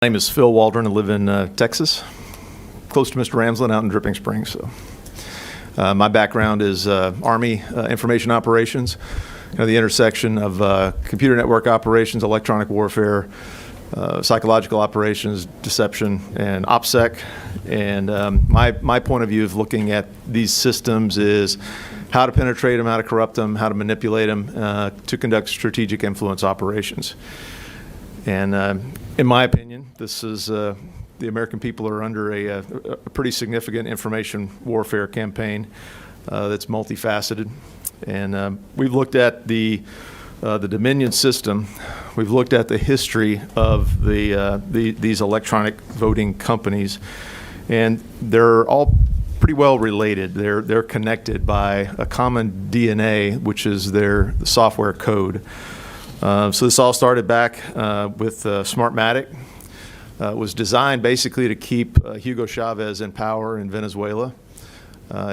My name is Phil Waldron. I live in Texas, close to Mr. Ramsland out in Dripping Springs. So, my background is Army information operations, the intersection of computer network operations, electronic warfare, psychological operations, deception, and Opsec. And my point of view of looking at these systems is how to penetrate them, how to corrupt them, how to manipulate them to conduct strategic influence operations. And in my opinion, this is the American people are under a pretty significant information warfare campaign that's multifaceted. And we've looked at the Dominion system. We've looked at the history of these electronic voting companies, and they're all pretty well related. They're connected by a common DNA, which is their software code. So this all started back with Smartmatic. It was designed basically to keep Hugo Chavez in power in Venezuela.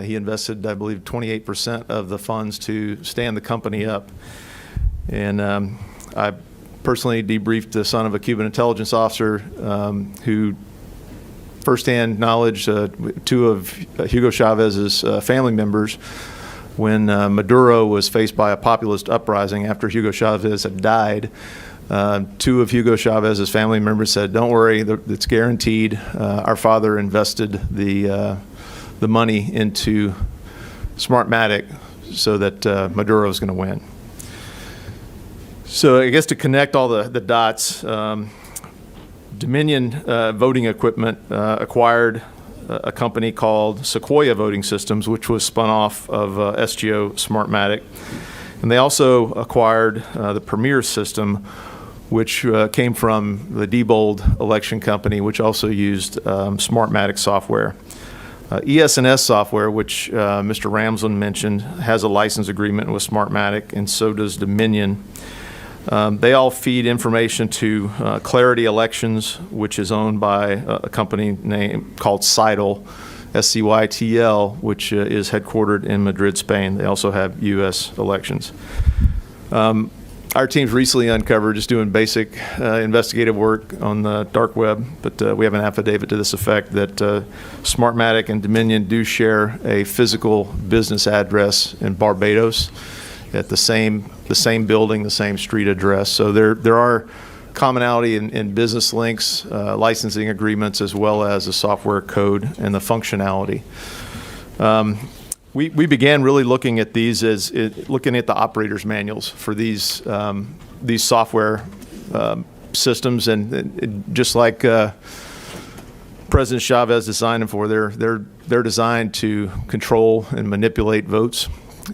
He invested, I believe, 28% of the funds to stand the company up. And I personally debriefed the son of a Cuban intelligence officer who firsthand knowledge two of Hugo Chavez's family members when Maduro was faced by a populist uprising after Hugo Chavez had died. Two of Hugo Chavez's family members said, "Don't worry, it's guaranteed. Our father invested the money into Smartmatic so that Maduro is going to win." So I guess to connect all the dots, Dominion Voting Equipment acquired a company called Sequoia Voting Systems, which was spun off of SGO Smartmatic. And they also acquired the Premier system, which came from the Diebold election company, which also used Smartmatic software. ES&S software, which Mr. Ramsland mentioned, has a license agreement with Smartmatic, and so does Dominion. They all feed information to Clarity Elections, which is owned by a company called Scytl, SCYTL, which is headquartered in Madrid, Spain. They also have U.S. elections. Our team's recently uncovered, just doing basic investigative work on the dark web, but we have an affidavit to this effect that Smartmatic and Dominion do share a physical business address in Barbados at the same building, the same street address. So there are commonality in business links, licensing agreements, as well as the software code and the functionality. We began really looking at these as looking at the operator's manuals for these software systems, and just like President Chavez designed them for, they're designed to control and manipulate votes.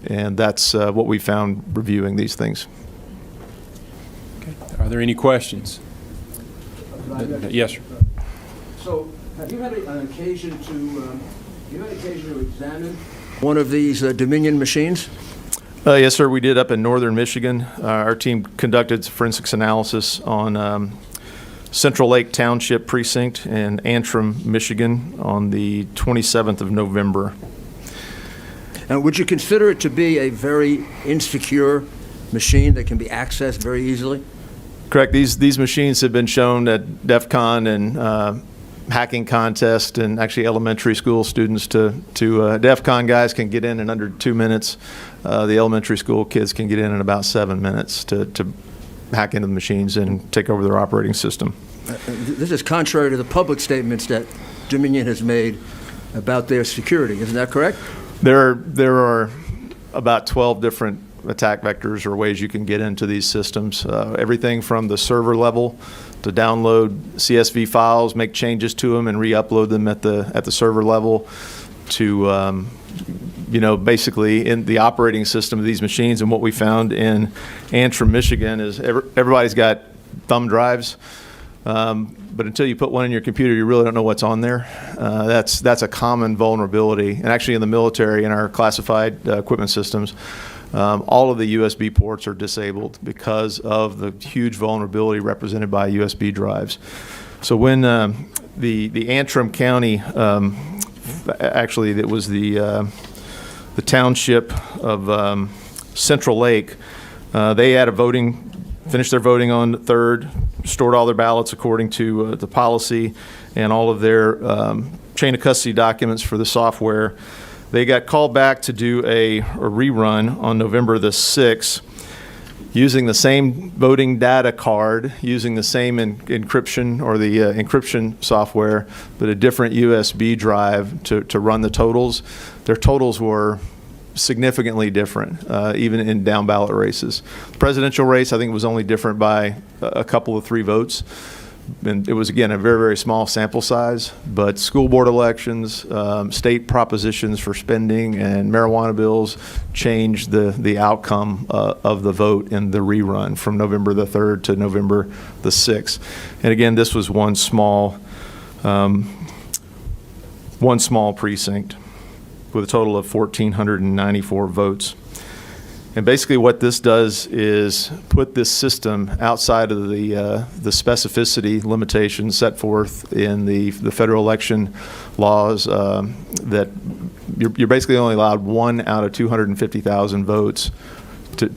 And that's what we found reviewing these things. Okay. Are there any questions? Yes, sir. So, have you had an occasion to examine one of these Dominion machines? Yes, sir. We did up in northern Michigan. Our team conducted forensics analysis on Central Lake Township Precinct in Antrim, Michigan, on the 27th of November. Would you consider it to be a very insecure machine that can be accessed very easily? Correct. These machines have been shown at DEF CON and hacking contests, and actually elementary school students to DEF CON guys can get in under 2 minutes. The elementary school kids can get in about 7 minutes to hack into the machines and take over their operating system. This is contrary to the public statements that Dominion has made about their security. Isn't that correct? There are about 12 different attack vectors or ways you can get into these systems. Everything from the server level to download CSV files, make changes to them, and re-upload them at the server level, to basically in the operating system of these machines. And what we found in Antrim, Michigan, is everybody's got thumb drives. But until you put one in your computer, you really don't know what's on there. That's a common vulnerability. And actually in the military, in our classified equipment systems, all of the USB ports are disabled because of the huge vulnerability represented by USB drives. So when the Antrim County, actually it was the township of Central Lake, they had a voting finished their voting on the 3rd, stored all their ballots according to the policy and all of their chain of custody documents for the software. They got called back to do a rerun on November the 6th using the same voting data card, using the same encryption or the encryption software, but a different USB drive to run the totals. Their totals were significantly different, even in down ballot races. Presidential race, I think, was only different by a couple of 3 votes. And it was, again, a very, very small sample size. But school board elections, state propositions for spending, and marijuana bills changed the outcome of the vote in the rerun from November the 3rd to November the 6th. And again, this was one small precinct with a total of 1,494 votes. And basically what this does is put this system outside of the specificity limitations set forth in the federal election laws, that you're basically only allowed 1 out of 250,000 votes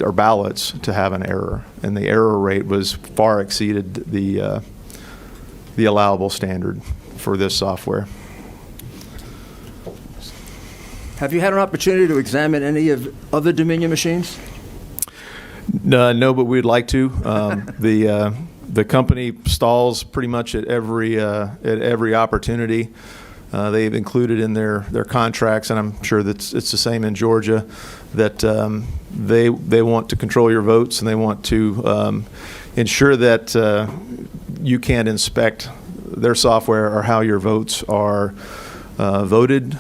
or ballots to have an error. And the error rate was far exceeded the allowable standard for this software. Have you had an opportunity to examine any of other Dominion machines? No, but we'd like to. The company stalls pretty much at every opportunity. They've included in their contracts, and I'm sure that it's the same in Georgia, that they want to control your votes, and they want to ensure that you can't inspect their software or how your votes are voted,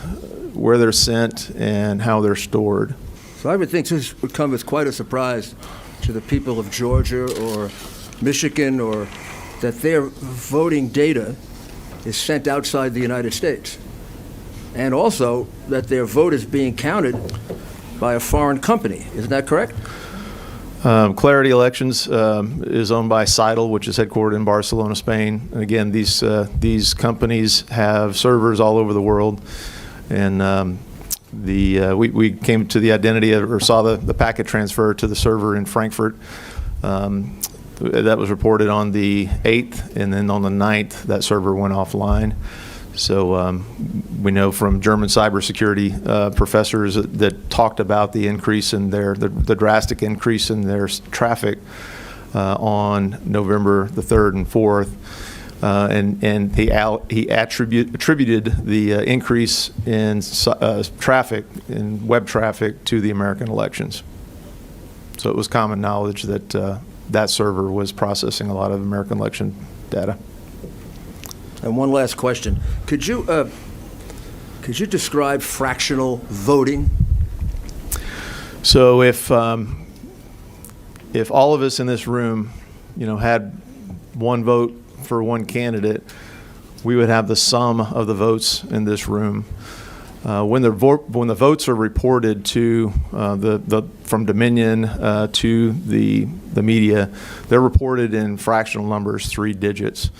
where they're sent, and how they're stored. So I would think this would come as quite a surprise to the people of Georgia or Michigan, or that their voting data is sent outside the United States, and also that their vote is being counted by a foreign company. Isn't that correct? Clarity Elections is owned by Seidel, which is headquartered in Barcelona, Spain. And again, these companies have servers all over the world. And we came to the identity of, or saw the packet transfer to the server in Frankfurt. That was reported on the 8th, and then on the 9th, that server went offline. So we know from German cybersecurity professors that talked about the increase in the drastic increase in their traffic on November the 3rd and 4th. And he attributed the increase in traffic, in web traffic, to the American elections. So it was common knowledge that that server was processing a lot of American election data. And one last question: could you describe fractional voting? So if all of us in this room, had one vote for one candidate, we would have the sum of the votes in this room. When the votes are reported to from Dominion to the media, they're reported in fractional numbers, 3 digits.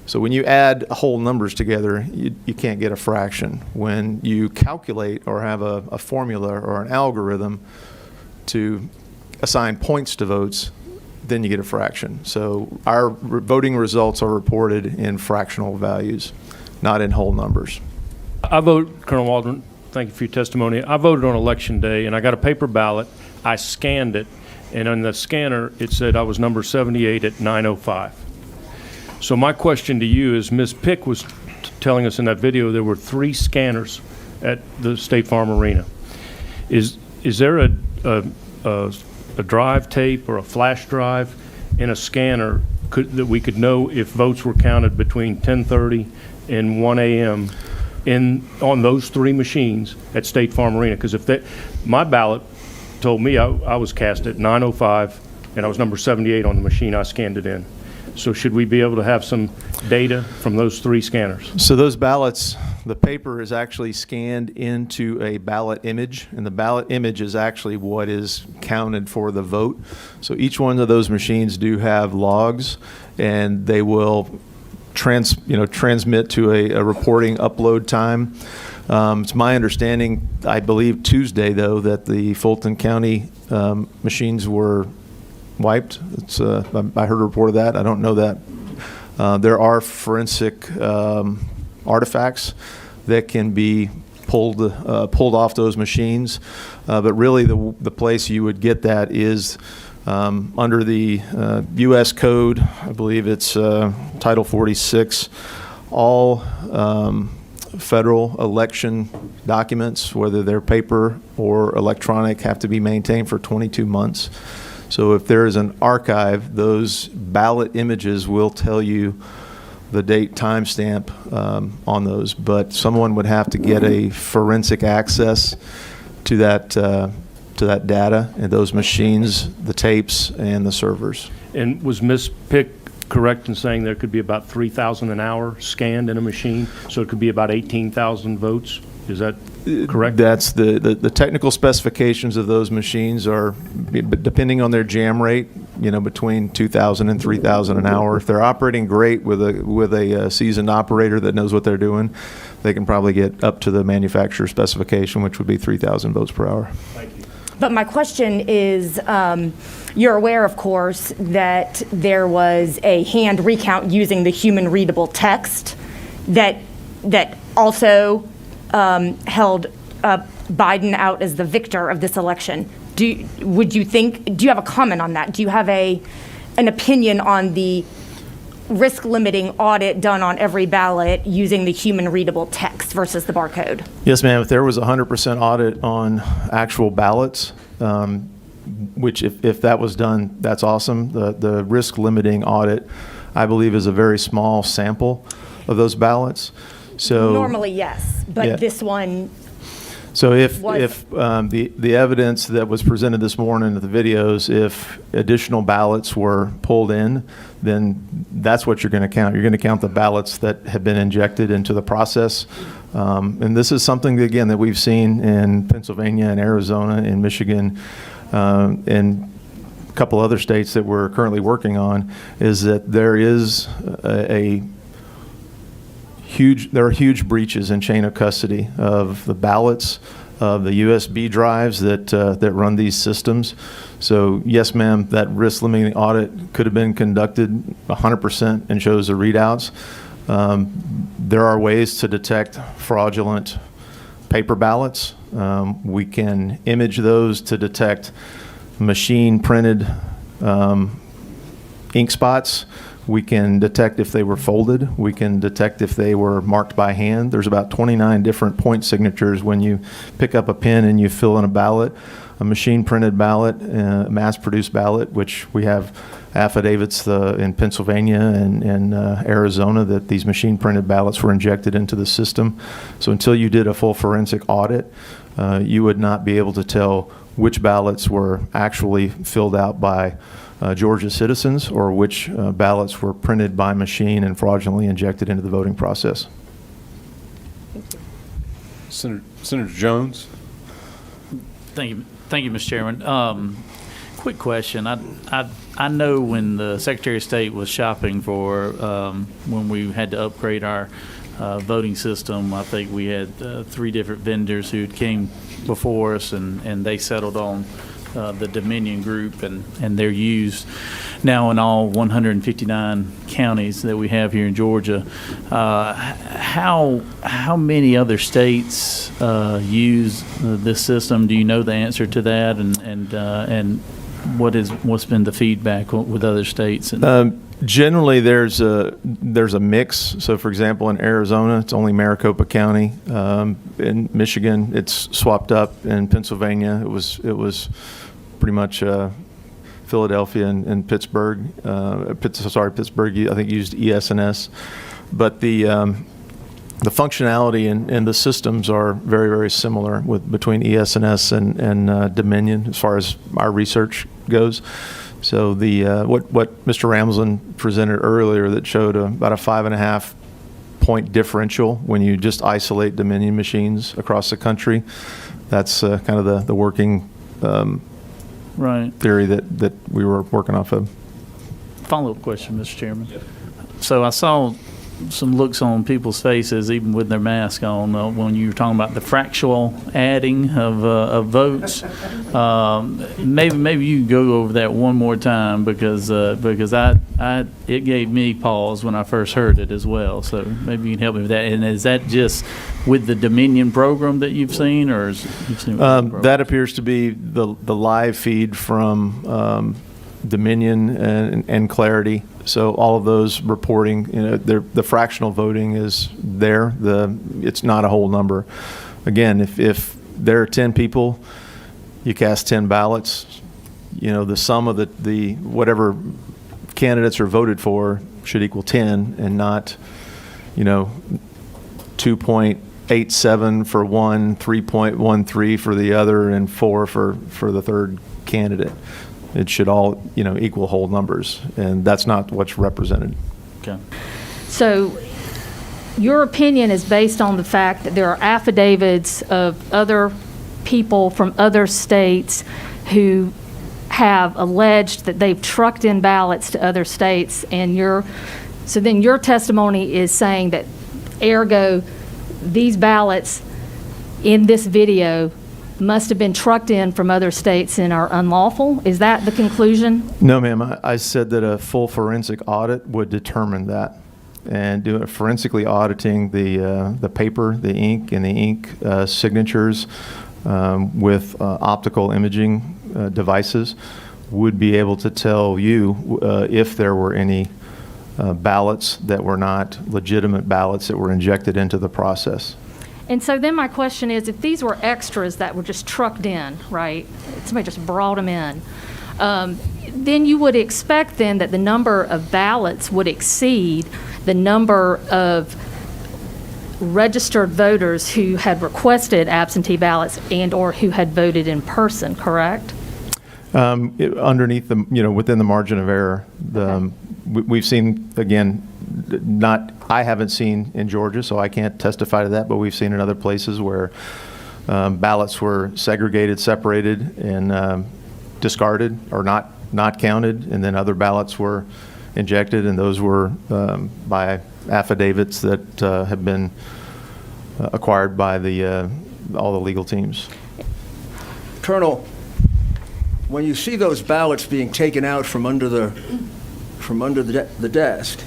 So when you add whole numbers together, you can't get a fraction. When you calculate or have a formula or an algorithm to assign points to votes, then you get a fraction. So our voting results are reported in fractional values, not in whole numbers. I vote, Colonel Waldron, thank you for your testimony. I voted on Election Day, and I got a paper ballot. I scanned it, and on the scanner, it said I was number 78 at 9:05. So my question to you is, Ms. Pick was telling us in that video there were 3 scanners at the State Farm Arena. Is there a drive tape or a flash drive in a scanner that we could know if votes were counted between 10:30 and 1 a.m. on those 3 machines at State Farm Arena? Because my ballot told me I was cast at 9:05, and I was number 78 on the machine I scanned it in. So should we be able to have some data from those 3 scanners? So those ballots, the paper is actually scanned into a ballot image, and the ballot image is actually what is counted for the vote. So each one of those machines do have logs, and they will transmit to a reporting upload time. It's my understanding, I believe Tuesday though, that the Fulton County machines were wiped. I heard a report of that. I don't know that. There are forensic artifacts that can be pulled off those machines, but really the place you would get that is under the U.S. Code. I believe it's Title 46. All federal election documents, whether they're paper or electronic, have to be maintained for 22 months. So if there is an archive, those ballot images will tell you the date timestamp on those, but someone would have to get a forensic access to that data and those machines, the tapes, and the servers. And was Ms. Pick correct in saying there could be about 3,000 an hour scanned in a machine, so it could be about 18,000 votes? Is that correct? That's the technical specifications of those machines are, depending on their jam rate, between 2,000 and 3,000 an hour. If they're operating great with a seasoned operator that knows what they're doing, they can probably get up to the manufacturer specification, which would be 3,000 votes per hour. Thank you. But my question is, you're aware, of course, that there was a hand recount using the human readable text that also held Biden out as the victor of this election. Do you have a comment on that? Do you have an opinion on the risk limiting audit done on every ballot using the human readable text versus the barcode? Yes, ma'am. If there was a 100% audit on actual ballots, which if that was done, that's awesome. The risk limiting audit, I believe, is a very small sample of those ballots. So Normally, yes, but Yeah. this one, So if Was- the evidence that was presented this morning at the videos, if additional ballots were pulled in, then that's what you're going to count. You're going to count the ballots that have been injected into the process. And this is something, again, that we've seen in Pennsylvania and Arizona and Michigan and a couple other states that we're currently working on, is that there is there are huge breaches in chain of custody of the ballots, of the USB drives that run these systems. So yes, ma'am, that risk limiting audit could have been conducted 100% and shows the readouts. There are ways to detect fraudulent paper ballots. We can image those to detect machine printed ink spots. We can detect if they were folded. We can detect if they were marked by hand. There's about 29 different point signatures when you pick up a pen and you fill in a ballot. A machine-printed ballot, a mass-produced ballot, which we have affidavits in Pennsylvania and Arizona that these machine-printed ballots were injected into the system. So until you did a full forensic audit, you would not be able to tell which ballots were actually filled out by Georgia citizens or which ballots were printed by machine and fraudulently injected into the voting process. Senator Jones. Thank you, Mr. Chairman. Quick question. I know when the Secretary of State was shopping for when we had to upgrade our voting system, I think we had 3 different vendors who came before us, and they settled on the Dominion Group, and they're used now in all 159 counties that we have here in Georgia. How many other states use this system? Do you know the answer to that? And what's been the feedback with other states? Generally, there's a mix. So, for example, in Arizona, it's only Maricopa County. In Michigan, it's swapped up. In Pennsylvania, it was pretty much Philadelphia and Pittsburgh. Pittsburgh, I think, used ES&S. But the functionality and the systems are very, very similar between ES&S and Dominion as far as our research goes. So what Mr. Ramsland presented earlier that showed about a 5.5 point differential when you just isolate Dominion machines across the country, that's kind of the working right theory that we were working off of. Follow-up question, Mr. Chairman. So I saw some looks on people's faces, even with their mask on, when you were talking about the fractional adding of votes. Maybe you can go over that one more time, because it gave me pause when I first heard it as well. So maybe you can help me with that. And is that just with the Dominion program that you've seen, or you've seen That appears to be the live feed from Dominion and Clarity. So all of those reporting, the fractional voting is there. It's not a whole number. Again, if there are 10 people, you cast 10 ballots. The sum of the whatever candidates are voted for should equal 10, and not 2.87 for one, 3.13 for the other, and 4 for the third candidate. It should all, equal whole numbers, and that's not what's represented. Okay. So your opinion is based on the fact that there are affidavits of other people from other states who have alleged that they've trucked in ballots to other states, and so then your testimony is saying that, ergo, these ballots in this video must have been trucked in from other states and are unlawful? Is that the conclusion? No, ma'am. I said that a full forensic audit would determine that, and forensically auditing the paper, the ink, and the ink signatures with optical imaging devices would be able to tell you if there were any ballots that were not legitimate ballots that were injected into the process. And so then my question is, if these were extras that were just trucked in, right, somebody just brought them in, then you would expect then that the number of ballots would exceed the number of registered voters who had requested absentee ballots and or who had voted in person, correct? Underneath within the margin of error, we've seen, again, I haven't seen in Georgia, so I can't testify to that, but we've seen in other places where ballots were segregated, separated, and discarded or not counted, and then other ballots were injected, and those were by affidavits that have been acquired by all the legal teams. Colonel, when you see those ballots being taken out from under the desk,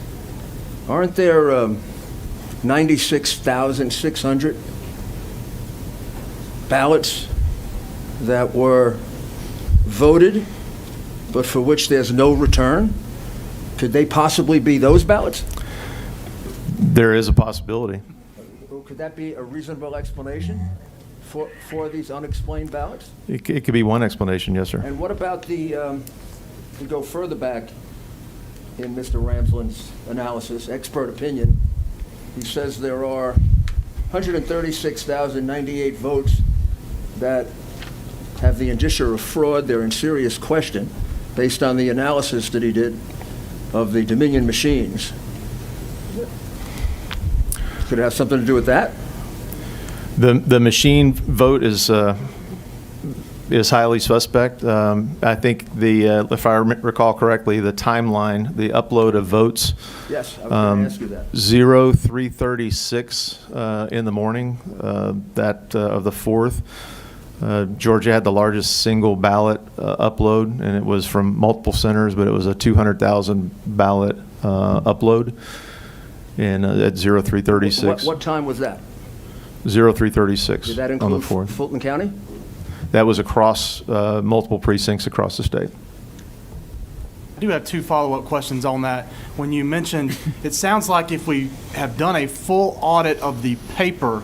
aren't there 96,600 ballots that were voted, but for which there's no return? Could they possibly be those ballots? There is a possibility. Could that be a reasonable explanation for these unexplained ballots? It could be one explanation, yes, sir. And what about to go further back in Mr. Ramsland's analysis, expert opinion, he says there are 136,098 votes that have the indicia of fraud. They're in serious question based on the analysis that he did of the Dominion machines. Could it have something to do with that? The machine vote is highly suspect. I think if I recall correctly, the timeline, the upload of votes. Yes, I was going to ask you that. 0336 in the morning, of the 4th. Georgia had the largest single ballot upload, and it was from multiple centers, but it was a 200,000 ballot upload. And at 0336. What time was that? 0336 Did that on the include 4th. Fulton County? That was across multiple precincts across the state. I do have two follow-up questions on that. When you mentioned, it sounds like if we have done a full audit of the paper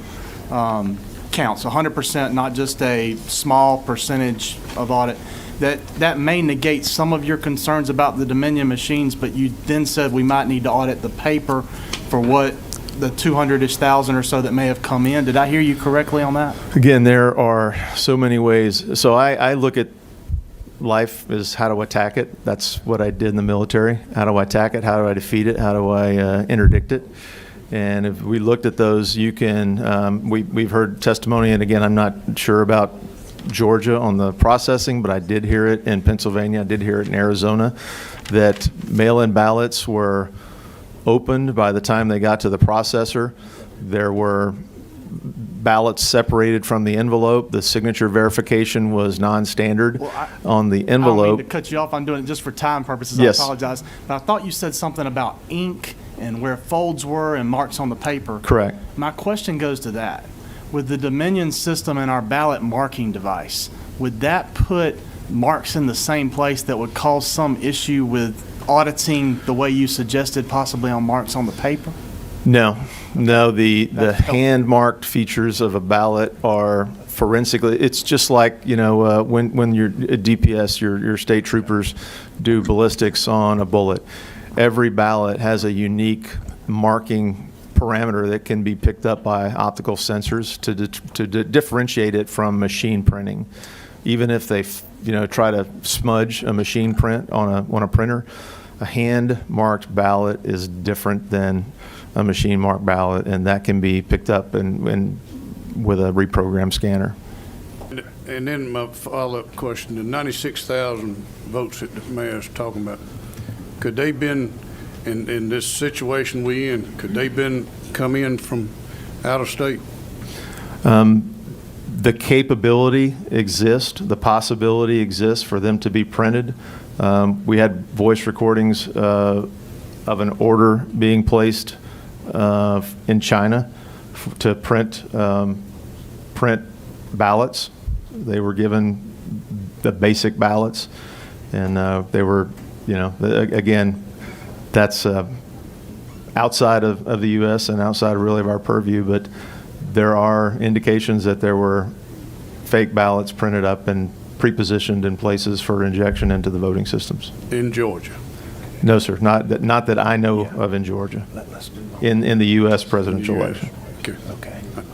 counts, 100%, not just a small percentage of audit, that may negate some of your concerns about the Dominion machines, but you then said we might need to audit the paper for what the 200-ish thousand or so that may have come in. Did I hear you correctly on that? Again, there are so many ways. So I look at life as how to attack it. That's what I did in the military. How do I attack it? How do I defeat it? How do I interdict it? And if we looked at those, you can, we've heard testimony, and again, I'm not sure about Georgia on the processing, but I did hear it in Pennsylvania, I did hear it in Arizona, that mail-in ballots were opened, by the time they got to the processor, there were ballots separated from the envelope. The signature verification was non-standard on the I don't mean envelope. to cut you off. I'm doing it just for time purposes. Yes. I apologize. But I thought you said something about ink and where folds were and marks on the paper. Correct. My question goes to that. With the Dominion system and our ballot marking device, would that put marks in the same place that would cause some issue with auditing the way you suggested, possibly on marks on the paper? No, the That's helpful. hand-marked features of a ballot are forensically, it's just like, when your DPS, your state troopers do ballistics on a bullet. Every ballot has a unique marking parameter that can be picked up by optical sensors to differentiate it from machine printing. Even if they, try to smudge a machine print on a printer, a hand-marked ballot is different than a machine-marked ballot, and that can be picked up and with a reprogrammed scanner. And then my follow-up question, the 96,000 votes that the mayor's talking about, could they been, in this situation we in, could they been come in from out of state? The capability exists, the possibility exists for them to be printed. We had voice recordings of an order being placed in China to print ballots. They were given the basic ballots, and they were, again, that's outside of the U.S. and outside really of our purview, but there are indications that there were fake ballots printed up and pre-positioned in places for injection into the voting systems. In Georgia? No, sir, not that I know of in Georgia, in the U.S. presidential US. election. Okay.